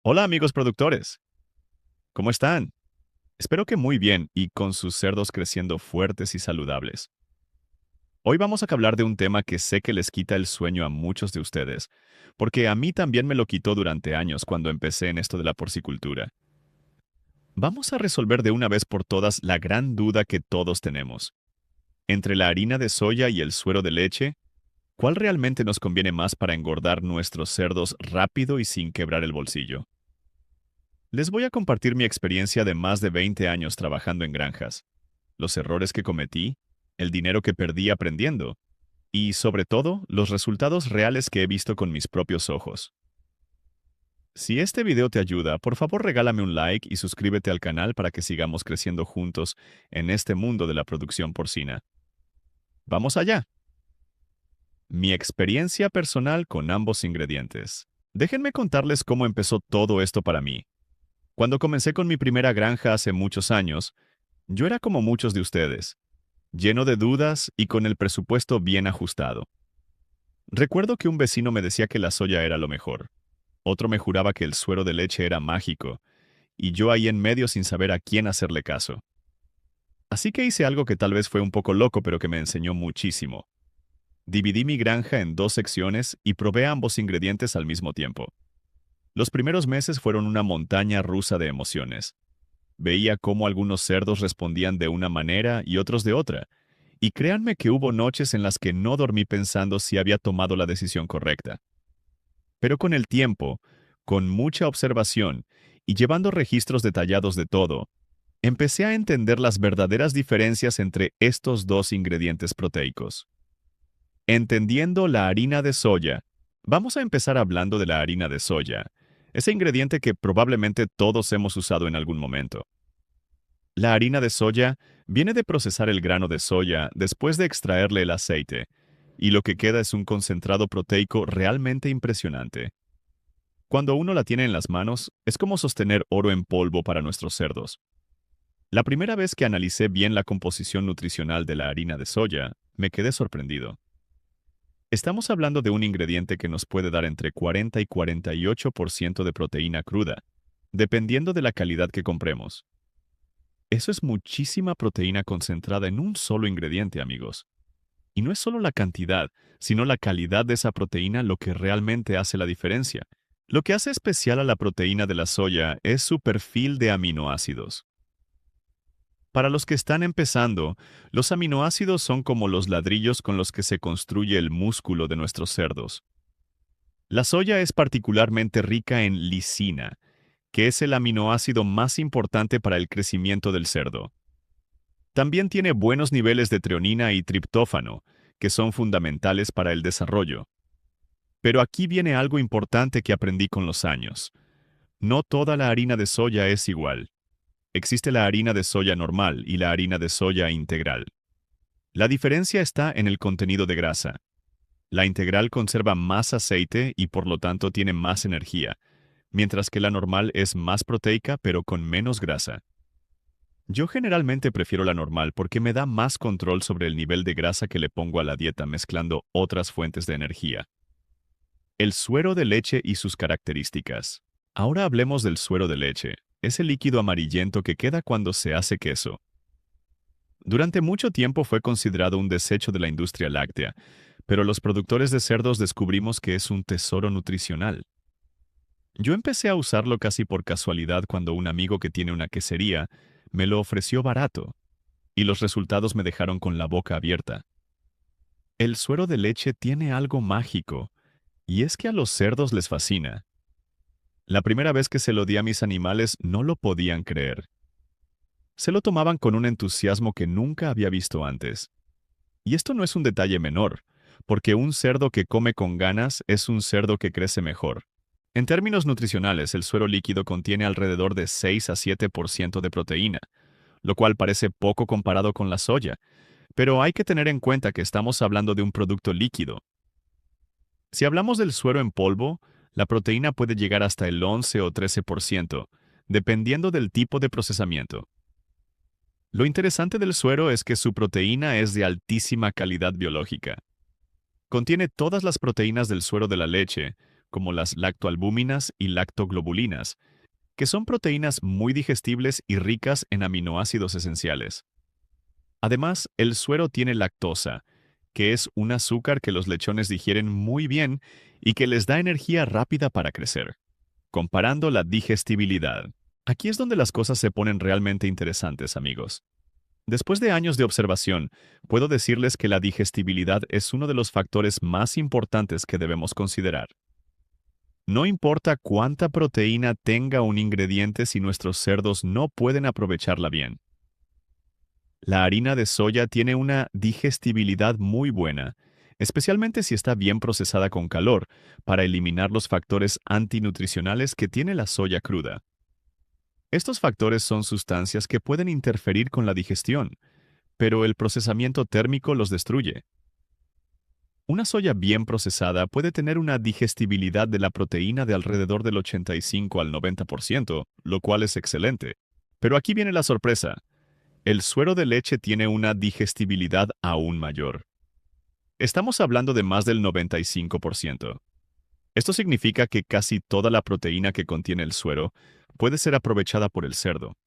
Hola amigos productores, ¿cómo están? Espero que muy bien y con sus cerdos creciendo fuertes y saludables. Hoy vamos a hablar de un tema que sé que les quita el sueño a muchos de ustedes, porque a mí también me lo quitó durante años cuando empecé en esto de la porcicultura. Vamos a resolver de una vez por todas la gran duda que todos tenemos. Entre la harina de soya y el suero de leche, ¿cuál realmente nos conviene más para engordar nuestros cerdos rápido y sin quebrar el bolsillo? Les voy a compartir mi experiencia de más de 20 años trabajando en granjas, los errores que cometí, el dinero que perdí aprendiendo y, sobre todo, los resultados reales que he visto con mis propios ojos. Si este video te ayuda, por favor regálame un like y suscríbete al canal para que sigamos creciendo juntos en este mundo de la producción porcina. ¡Vamos allá! Mi experiencia personal con ambos ingredientes. Déjenme contarles cómo empezó todo esto para mí. Cuando comencé con mi primera granja hace muchos años, yo era como muchos de ustedes, lleno de dudas y con el presupuesto bien ajustado. Recuerdo que un vecino me decía que la soya era lo mejor, otro me juraba que el suero de leche era mágico, y yo ahí en medio sin saber a quién hacerle caso. Así que hice algo que tal vez fue un poco loco, pero que me enseñó muchísimo. Dividí mi granja en dos secciones y probé ambos ingredientes al mismo tiempo. Los primeros meses fueron una montaña rusa de emociones. Veía cómo algunos cerdos respondían de una manera y otros de otra, y créanme que hubo noches en las que no dormí pensando si había tomado la decisión correcta. Pero con el tiempo, con mucha observación y llevando registros detallados de todo, empecé a entender las verdaderas diferencias entre estos dos ingredientes proteicos. Entendiendo la harina de soya, vamos a empezar hablando de la harina de soya, ese ingrediente que probablemente todos hemos usado en algún momento. La harina de soya viene de procesar el grano de soya después de extraerle el aceite, y lo que queda es un concentrado proteico realmente impresionante. Cuando uno la tiene en las manos, es como sostener oro en polvo para nuestros cerdos. La primera vez que analicé bien la composición nutricional de la harina de soya, me quedé sorprendido. Estamos hablando de un ingrediente que nos puede dar entre 40 y 48% de proteína cruda, dependiendo de la calidad que compremos. Eso es muchísima proteína concentrada en un solo ingrediente, amigos. Y no es solo la cantidad, sino la calidad de esa proteína lo que realmente hace la diferencia. Lo que hace especial a la proteína de la soya es su perfil de aminoácidos. Para los que están empezando, los aminoácidos son como los ladrillos con los que se construye el músculo de nuestros cerdos. La soya es particularmente rica en lisina, que es el aminoácido más importante para el crecimiento del cerdo. También tiene buenos niveles de treonina y triptófano, que son fundamentales para el desarrollo. Pero aquí viene algo importante que aprendí con los años. No toda la harina de soya es igual. Existe la harina de soya normal y la harina de soya integral. La diferencia está en el contenido de grasa. La integral conserva más aceite y por lo tanto tiene más energía, mientras que la normal es más proteica pero con menos grasa. Yo generalmente prefiero la normal porque me da más control sobre el nivel de grasa que le pongo a la dieta mezclando otras fuentes de energía. El suero de leche y sus características. Ahora hablemos del suero de leche, ese líquido amarillento que queda cuando se hace queso. Durante mucho tiempo fue considerado un desecho de la industria láctea, pero los productores de cerdos descubrimos que es un tesoro nutricional. Yo empecé a usarlo casi por casualidad cuando un amigo que tiene una quesería me lo ofreció barato, y los resultados me dejaron con la boca abierta. El suero de leche tiene algo mágico, y es que a los cerdos les fascina. La primera vez que se lo di a mis animales no lo podían creer. Se lo tomaban con un entusiasmo que nunca había visto antes. Y esto no es un detalle menor, porque un cerdo que come con ganas es un cerdo que crece mejor. En términos nutricionales, el suero líquido contiene alrededor de 6 a 7% de proteína, lo cual parece poco comparado con la soya, pero hay que tener en cuenta que estamos hablando de un producto líquido. Si hablamos del suero en polvo, la proteína puede llegar hasta el 11 o 13%, dependiendo del tipo de procesamiento. Lo interesante del suero es que su proteína es de altísima calidad biológica. Contiene todas las proteínas del suero de la leche, como las lactoalbúminas y lactoglobulinas, que son proteínas muy digestibles y ricas en aminoácidos esenciales. Además, el suero tiene lactosa, que es un azúcar que los lechones digieren muy bien y que les da energía rápida para crecer. Comparando la digestibilidad. Aquí es donde las cosas se ponen realmente interesantes, amigos. Después de años de observación, puedo decirles que la digestibilidad es uno de los factores más importantes que debemos considerar. No importa cuánta proteína tenga un ingrediente si nuestros cerdos no pueden aprovecharla bien. La harina de soya tiene una digestibilidad muy buena, especialmente si está bien procesada con calor, para eliminar los factores antinutricionales que tiene la soya cruda. Estos factores son sustancias que pueden interferir con la digestión, pero el procesamiento térmico los destruye. Una soya bien procesada puede tener una digestibilidad de la proteína de alrededor del 85 al 90%, lo cual es excelente. Pero aquí viene la sorpresa. El suero de leche tiene una digestibilidad aún mayor. Estamos hablando de más del 95%. Esto significa que casi toda la proteína que contiene el suero puede ser aprovechada por el cerdo.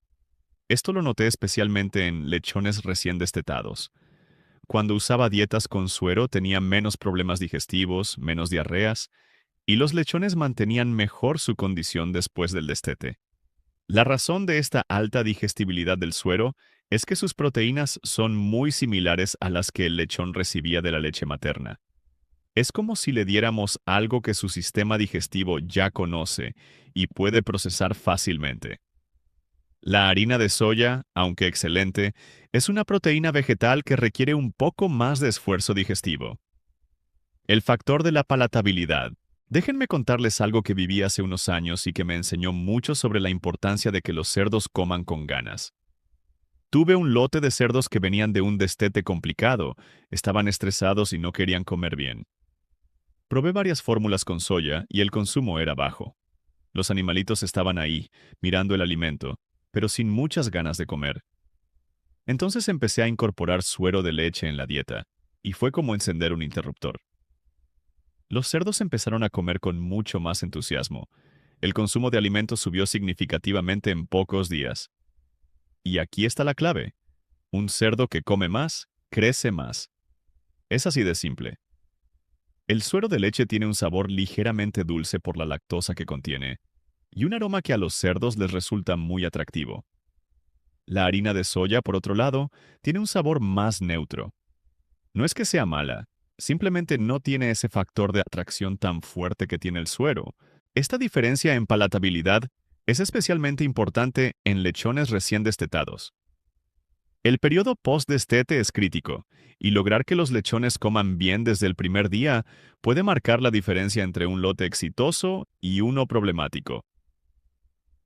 Esto lo noté especialmente en lechones recién destetados. Cuando usaba dietas con suero tenía menos problemas digestivos, menos diarreas, y los lechones mantenían mejor su condición después del destete. La razón de esta alta digestibilidad del suero es que sus proteínas son muy similares a las que el lechón recibía de la leche materna. Es como si le diéramos algo que su sistema digestivo ya conoce y puede procesar fácilmente. La harina de soya, aunque excelente, es una proteína vegetal que requiere un poco más de esfuerzo digestivo. El factor de la palatabilidad. Déjenme contarles algo que viví hace unos años y que me enseñó mucho sobre la importancia de que los cerdos coman con ganas. Tuve un lote de cerdos que venían de un destete complicado, estaban estresados y no querían comer bien. Probé varias fórmulas con soya y el consumo era bajo. Los animalitos estaban ahí, mirando el alimento, pero sin muchas ganas de comer. Entonces empecé a incorporar suero de leche en la dieta, y fue como encender un interruptor. Los cerdos empezaron a comer con mucho más entusiasmo. El consumo de alimentos subió significativamente en pocos días. Y aquí está la clave. Un cerdo que come más, crece más. Es así de simple. El suero de leche tiene un sabor ligeramente dulce por la lactosa que contiene, y un aroma que a los cerdos les resulta muy atractivo. La harina de soya, por otro lado, tiene un sabor más neutro. No es que sea mala, simplemente no tiene ese factor de atracción tan fuerte que tiene el suero. Esta diferencia en palatabilidad es especialmente importante en lechones recién destetados. El periodo post-destete es crítico, y lograr que los lechones coman bien desde el primer día puede marcar la diferencia entre un lote exitoso y uno problemático.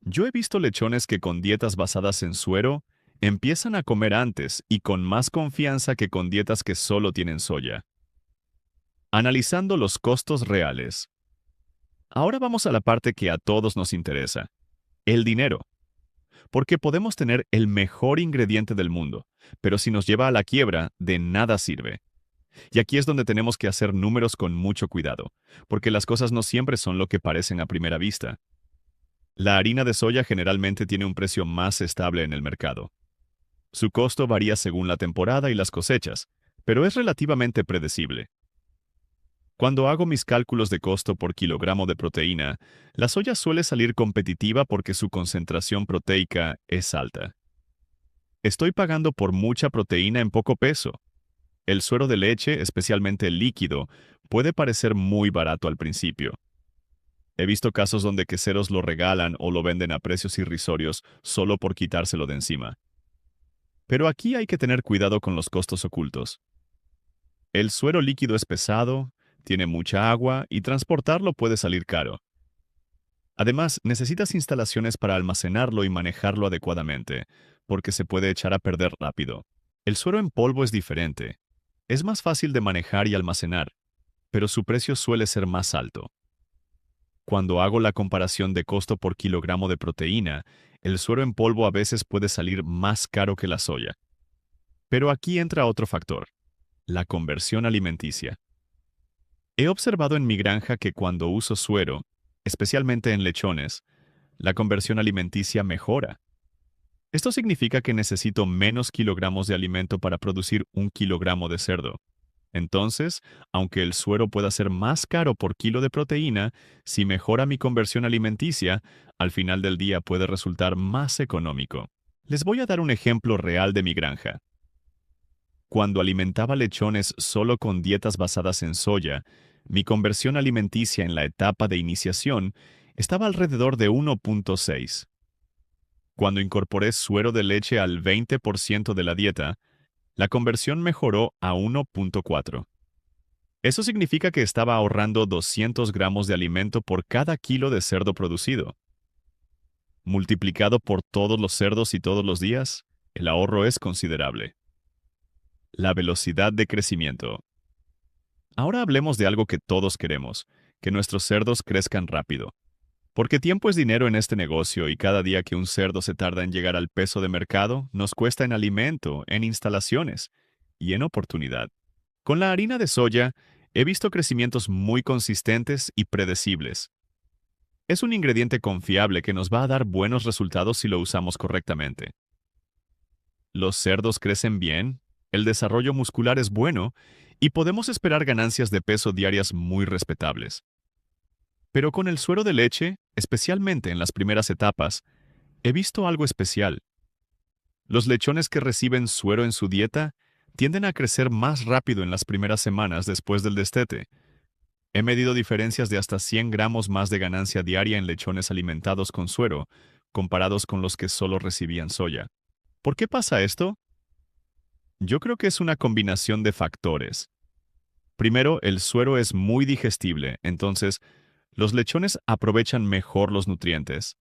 Yo he visto lechones que con dietas basadas en suero empiezan a comer antes y con más confianza que con dietas que solo tienen soya. Analizando los costos reales. Ahora vamos a la parte que a todos nos interesa, el dinero. Porque podemos tener el mejor ingrediente del mundo, pero si nos lleva a la quiebra, de nada sirve. Y aquí es donde tenemos que hacer números con mucho cuidado, porque las cosas no siempre son lo que parecen a primera vista. La harina de soya generalmente tiene un precio más estable en el mercado. Su costo varía según la temporada y las cosechas, pero es relativamente predecible. Cuando hago mis cálculos de costo por kilogramo de proteína, la soya suele salir competitiva porque su concentración proteica es alta. Estoy pagando por mucha proteína en poco peso. El suero de leche, especialmente el líquido, puede parecer muy barato al principio. He visto casos donde queseros lo regalan o lo venden a precios irrisorios solo por quitárselo de encima. Pero aquí hay que tener cuidado con los costos ocultos. El suero líquido es pesado, tiene mucha agua y transportarlo puede salir caro. Además, necesitas instalaciones para almacenarlo y manejarlo adecuadamente, porque se puede echar a perder rápido. El suero en polvo es diferente. Es más fácil de manejar y almacenar, pero su precio suele ser más alto. Cuando hago la comparación de costo por kilogramo de proteína, el suero en polvo a veces puede salir más caro que la soya. Pero aquí entra otro factor, la conversión alimenticia. He observado en mi granja que cuando uso suero, especialmente en lechones, la conversión alimenticia mejora. Esto significa que necesito menos kilogramos de alimento para producir 1 kilogramo de cerdo. Entonces, aunque el suero pueda ser más caro por kilo de proteína, si mejora mi conversión alimenticia, al final del día puede resultar más económico. Les voy a dar un ejemplo real de mi granja. Cuando alimentaba lechones solo con dietas basadas en soya, mi conversión alimenticia en la etapa de iniciación estaba alrededor de 1.6. Cuando incorporé suero de leche al 20% de la dieta, la conversión mejoró a 1.4. Eso significa que estaba ahorrando 200 gramos de alimento por cada kilo de cerdo producido. Multiplicado por todos los cerdos y todos los días, el ahorro es considerable. La velocidad de crecimiento. Ahora hablemos de algo que todos queremos, que nuestros cerdos crezcan rápido. Porque tiempo es dinero en este negocio y cada día que un cerdo se tarda en llegar al peso de mercado, nos cuesta en alimento, en instalaciones y en oportunidad. Con la harina de soya, he visto crecimientos muy consistentes y predecibles. Es un ingrediente confiable que nos va a dar buenos resultados si lo usamos correctamente. Los cerdos crecen bien, el desarrollo muscular es bueno y podemos esperar ganancias de peso diarias muy respetables. Pero con el suero de leche, especialmente en las primeras etapas, he visto algo especial. Los lechones que reciben suero en su dieta tienden a crecer más rápido en las primeras semanas después del destete. He medido diferencias de hasta 100 gramos más de ganancia diaria en lechones alimentados con suero, comparados con los que solo recibían soya. ¿Por qué pasa esto? Yo creo que es una combinación de factores. Primero, el suero es muy digestible, entonces, los lechones aprovechan mejor los nutrientes.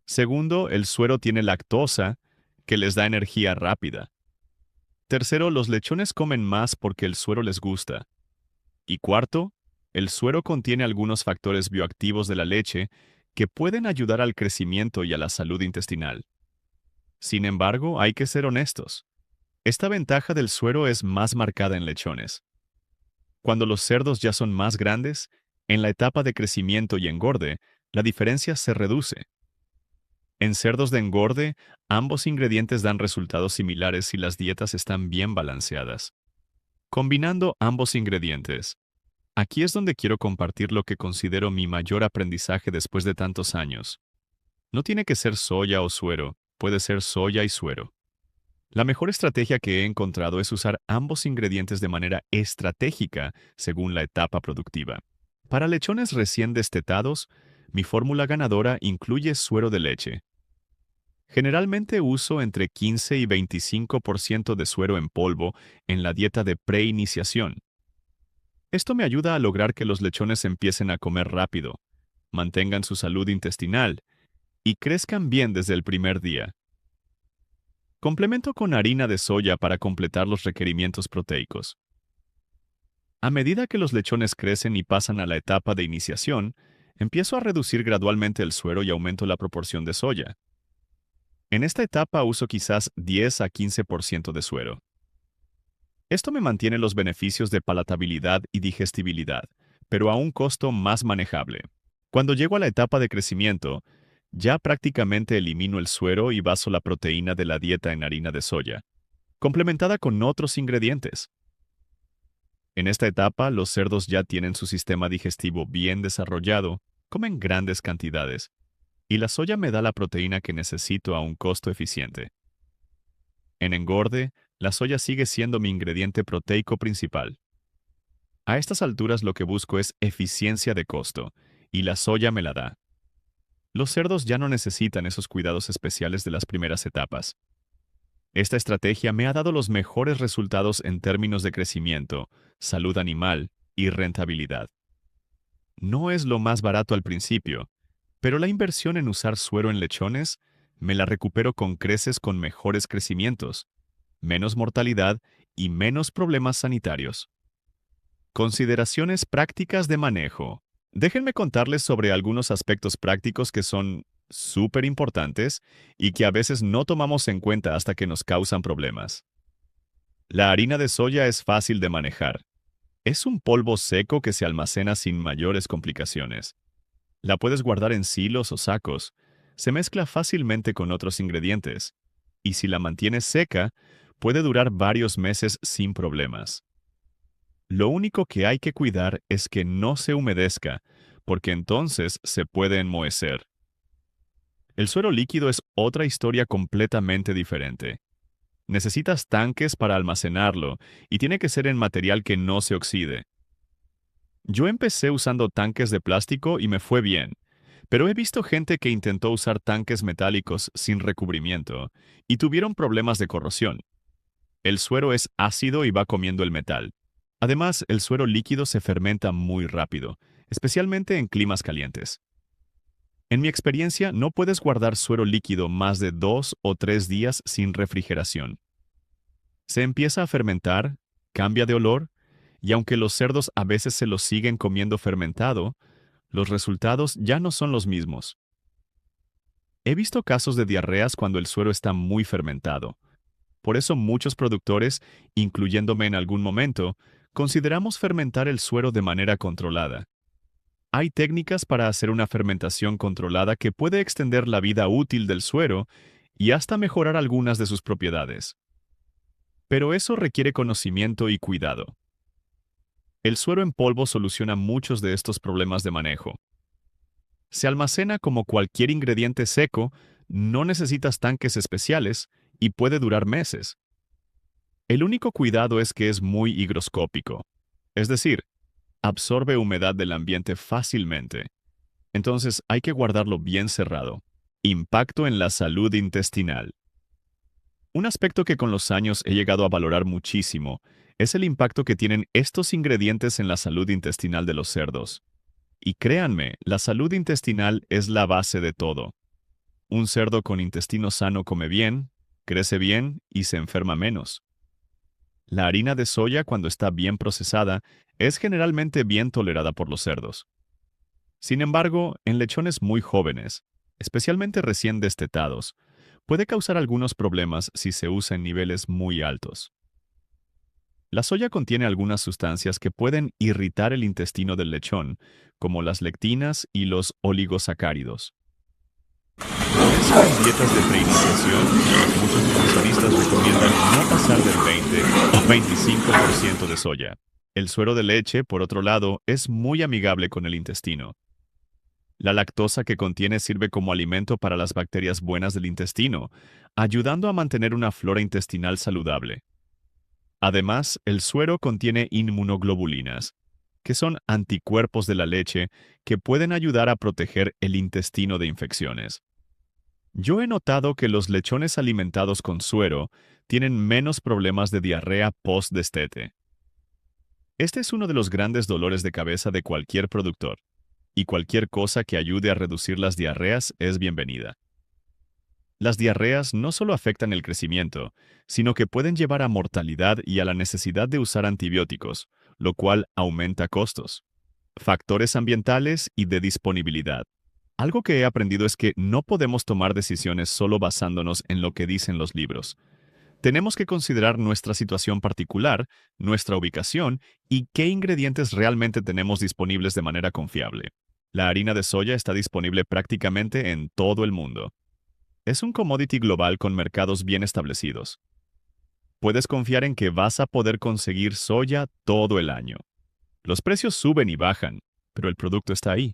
Segundo, el suero tiene lactosa, que les da energía rápida. Tercero, los lechones comen más porque el suero les gusta. Y cuarto, el suero contiene algunos factores bioactivos de la leche que pueden ayudar al crecimiento y a la salud intestinal. Sin embargo, hay que ser honestos. Esta ventaja del suero es más marcada en lechones. Cuando los cerdos ya son más grandes, en la etapa de crecimiento y engorde, la diferencia se reduce. En cerdos de engorde, ambos ingredientes dan resultados similares si las dietas están bien balanceadas. Combinando ambos ingredientes, aquí es donde quiero compartir lo que considero mi mayor aprendizaje después de tantos años. No tiene que ser soya o suero, puede ser soya y suero. La mejor estrategia que he encontrado es usar ambos ingredientes de manera estratégica según la etapa productiva. Para lechones recién destetados, mi fórmula ganadora incluye suero de leche. Generalmente uso entre 15 y 25% de suero en polvo en la dieta de preiniciación. Esto me ayuda a lograr que los lechones empiecen a comer rápido, mantengan su salud intestinal y crezcan bien desde el primer día. Complemento con harina de soya para completar los requerimientos proteicos. A medida que los lechones crecen y pasan a la etapa de iniciación, empiezo a reducir gradualmente el suero y aumento la proporción de soya. En esta etapa uso quizás 10 a 15% de suero. Esto me mantiene los beneficios de palatabilidad y digestibilidad, pero a un costo más manejable. Cuando llego a la etapa de crecimiento, ya prácticamente elimino el suero y baso la proteína de la dieta en harina de soya, complementada con otros ingredientes. En esta etapa, los cerdos ya tienen su sistema digestivo bien desarrollado, comen grandes cantidades, y la soya me da la proteína que necesito a un costo eficiente. En engorde, la soya sigue siendo mi ingrediente proteico principal. A estas alturas lo que busco es eficiencia de costo, y la soya me la da. Los cerdos ya no necesitan esos cuidados especiales de las primeras etapas. Esta estrategia me ha dado los mejores resultados en términos de crecimiento, salud animal y rentabilidad. No es lo más barato al principio, pero la inversión en usar suero en lechones me la recupero con creces con mejores crecimientos, menos mortalidad y menos problemas sanitarios. Consideraciones prácticas de manejo. Déjenme contarles sobre algunos aspectos prácticos que son súper importantes y que a veces no tomamos en cuenta hasta que nos causan problemas. La harina de soya es fácil de manejar. Es un polvo seco que se almacena sin mayores complicaciones. La puedes guardar en silos o sacos. Se mezcla fácilmente con otros ingredientes. Y si la mantienes seca, puede durar varios meses sin problemas. Lo único que hay que cuidar es que no se humedezca, porque entonces se puede enmohecer. El suero líquido es otra historia completamente diferente. Necesitas tanques para almacenarlo y tiene que ser en material que no se oxide. Yo empecé usando tanques de plástico y me fue bien, pero he visto gente que intentó usar tanques metálicos sin recubrimiento y tuvieron problemas de corrosión. El suero es ácido y va comiendo el metal. Además, el suero líquido se fermenta muy rápido, especialmente en climas calientes. En mi experiencia, no puedes guardar suero líquido más de 2 o 3 días sin refrigeración. Se empieza a fermentar, cambia de olor, y aunque los cerdos a veces se lo siguen comiendo fermentado, los resultados ya no son los mismos. He visto casos de diarreas cuando el suero está muy fermentado. Por eso muchos productores, incluyéndome en algún momento, consideramos fermentar el suero de manera controlada. Hay técnicas para hacer una fermentación controlada que puede extender la vida útil del suero y hasta mejorar algunas de sus propiedades. Pero eso requiere conocimiento y cuidado. El suero en polvo soluciona muchos de estos problemas de manejo. Se almacena como cualquier ingrediente seco, no necesitas tanques especiales y puede durar meses. El único cuidado es que es muy higroscópico, es decir, absorbe humedad del ambiente fácilmente. Entonces hay que guardarlo bien cerrado. Impacto en la salud intestinal. Un aspecto que con los años he llegado a valorar muchísimo es el impacto que tienen estos ingredientes en la salud intestinal de los cerdos. Y créanme, la salud intestinal es la base de todo. Un cerdo con intestino sano come bien, crece bien y se enferma menos. La harina de soya, cuando está bien procesada, es generalmente bien tolerada por los cerdos. Sin embargo, en lechones muy jóvenes, especialmente recién destetados, puede causar algunos problemas si se usa en niveles muy altos. La soya contiene algunas sustancias que pueden irritar el intestino del lechón, como las lectinas y los oligosacáridos. Por eso en dietas de preiniciación, muchos nutricionistas recomiendan no pasar del 20 o 25% de soya. El suero de leche, por otro lado, es muy amigable con el intestino. La lactosa que contiene sirve como alimento para las bacterias buenas del intestino, ayudando a mantener una flora intestinal saludable. Además, el suero contiene inmunoglobulinas, que son anticuerpos de la leche que pueden ayudar a proteger el intestino de infecciones. Yo he notado que los lechones alimentados con suero tienen menos problemas de diarrea post-destete. Este es uno de los grandes dolores de cabeza de cualquier productor, y cualquier cosa que ayude a reducir las diarreas es bienvenida. Las diarreas no solo afectan el crecimiento, sino que pueden llevar a mortalidad y a la necesidad de usar antibióticos, lo cual aumenta costos. Factores ambientales y de disponibilidad. Algo que he aprendido es que no podemos tomar decisiones solo basándonos en lo que dicen los libros. Tenemos que considerar nuestra situación particular, nuestra ubicación y qué ingredientes realmente tenemos disponibles de manera confiable. La harina de soya está disponible prácticamente en todo el mundo. Es un commodity global con mercados bien establecidos. Puedes confiar en que vas a poder conseguir soya todo el año. Los precios suben y bajan, pero el producto está ahí.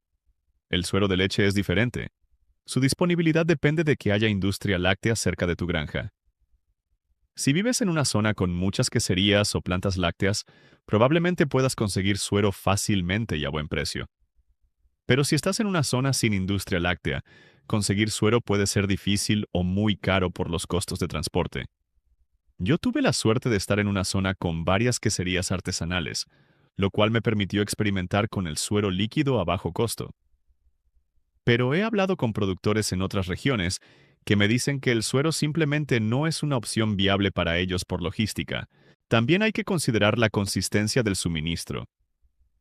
El suero de leche es diferente. Su disponibilidad depende de que haya industria láctea cerca de tu granja. Si vives en una zona con muchas queserías o plantas lácteas, probablemente puedas conseguir suero fácilmente y a buen precio. Pero si estás en una zona sin industria láctea, conseguir suero puede ser difícil o muy caro por los costos de transporte. Yo tuve la suerte de estar en una zona con varias queserías artesanales, lo cual me permitió experimentar con el suero líquido a bajo costo. Pero he hablado con productores en otras regiones que me dicen que el suero simplemente no es una opción viable para ellos por logística. También hay que considerar la consistencia del suministro.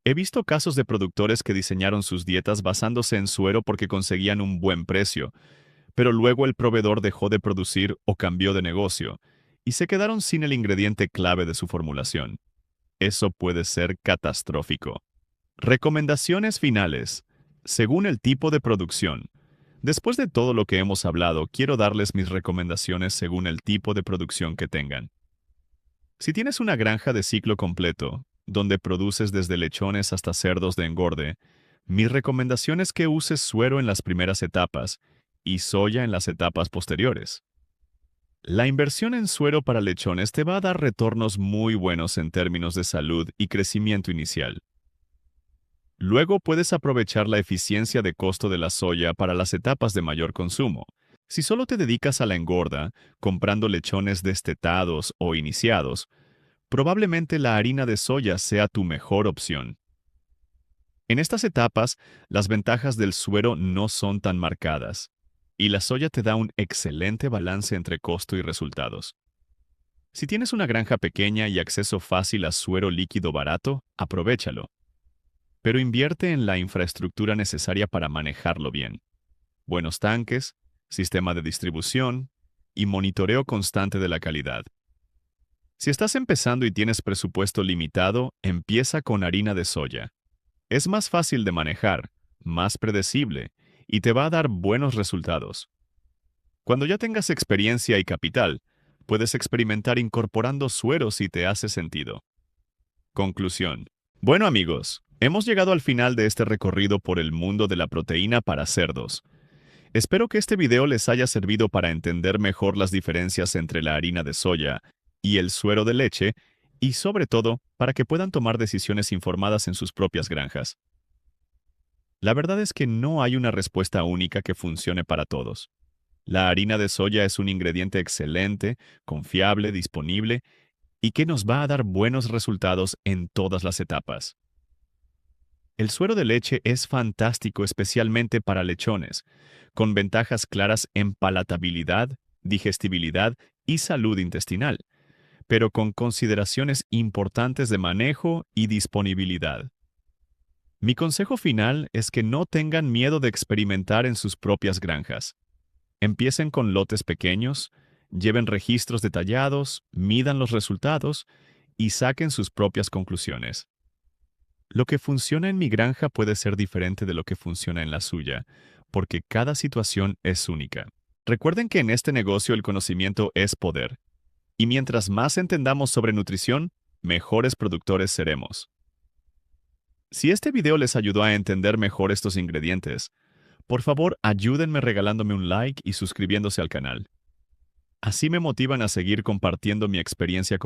He visto casos de productores que diseñaron sus dietas basándose en suero porque conseguían un buen precio, pero luego el proveedor dejó de producir o cambió de negocio, y se quedaron sin el ingrediente clave de su formulación. eso puede ser catastrófico. Recomendaciones finales. Según el tipo de producción. Después de todo lo que hemos hablado, quiero darles mis recomendaciones según el tipo de producción que tengan. Si tienes una granja de ciclo completo, donde produces desde lechones hasta cerdos de engorde, mi recomendación es que uses suero en las primeras etapas y soya en las etapas posteriores. La inversión en suero para lechones te va a dar retornos muy buenos en términos de salud y crecimiento inicial. Luego puedes aprovechar la eficiencia de costo de la soya para las etapas de mayor consumo. Si solo te dedicas a la engorda, comprando lechones destetados o iniciados, probablemente la harina de soya sea tu mejor opción. En estas etapas, las ventajas del suero no son tan marcadas, y la soya te da un excelente balance entre costo y resultados. Si tienes una granja pequeña y acceso fácil a suero líquido barato, aprovéchalo. Pero invierte en la infraestructura necesaria para manejarlo bien. Buenos tanques, sistema de distribución y monitoreo constante de la calidad. Si estás empezando y tienes presupuesto limitado, empieza con harina de soya. Es más fácil de manejar, más predecible y te va a dar buenos resultados. Cuando ya tengas experiencia y capital, puedes experimentar incorporando suero si te hace sentido. Conclusión. Bueno amigos, hemos llegado al final de este recorrido por el mundo de la proteína para cerdos. Espero que este video les haya servido para entender mejor las diferencias entre la harina de soya y el suero de leche y sobre todo para que puedan tomar decisiones informadas en sus propias granjas. La verdad es que no hay una respuesta única que funcione para todos. La harina de soya es un ingrediente excelente, confiable, disponible y que nos va a dar buenos resultados en todas las etapas. El suero de leche es fantástico especialmente para lechones, con ventajas claras en palatabilidad, digestibilidad y salud intestinal, pero con consideraciones importantes de manejo y disponibilidad. Mi consejo final es que no tengan miedo de experimentar en sus propias granjas. Empiecen con lotes pequeños, lleven registros detallados, midan los resultados y saquen sus propias conclusiones. Lo que funciona en mi granja puede ser diferente de lo que funciona en la suya, porque cada situación es única. Recuerden que en este negocio el conocimiento es poder, y mientras más entendamos sobre nutrición, mejores productores seremos. Si este video les ayudó a entender mejor estos ingredientes, por favor ayúdenme regalándome un like y suscribiéndose al canal. Así me motivan a seguir compartiendo mi experiencia con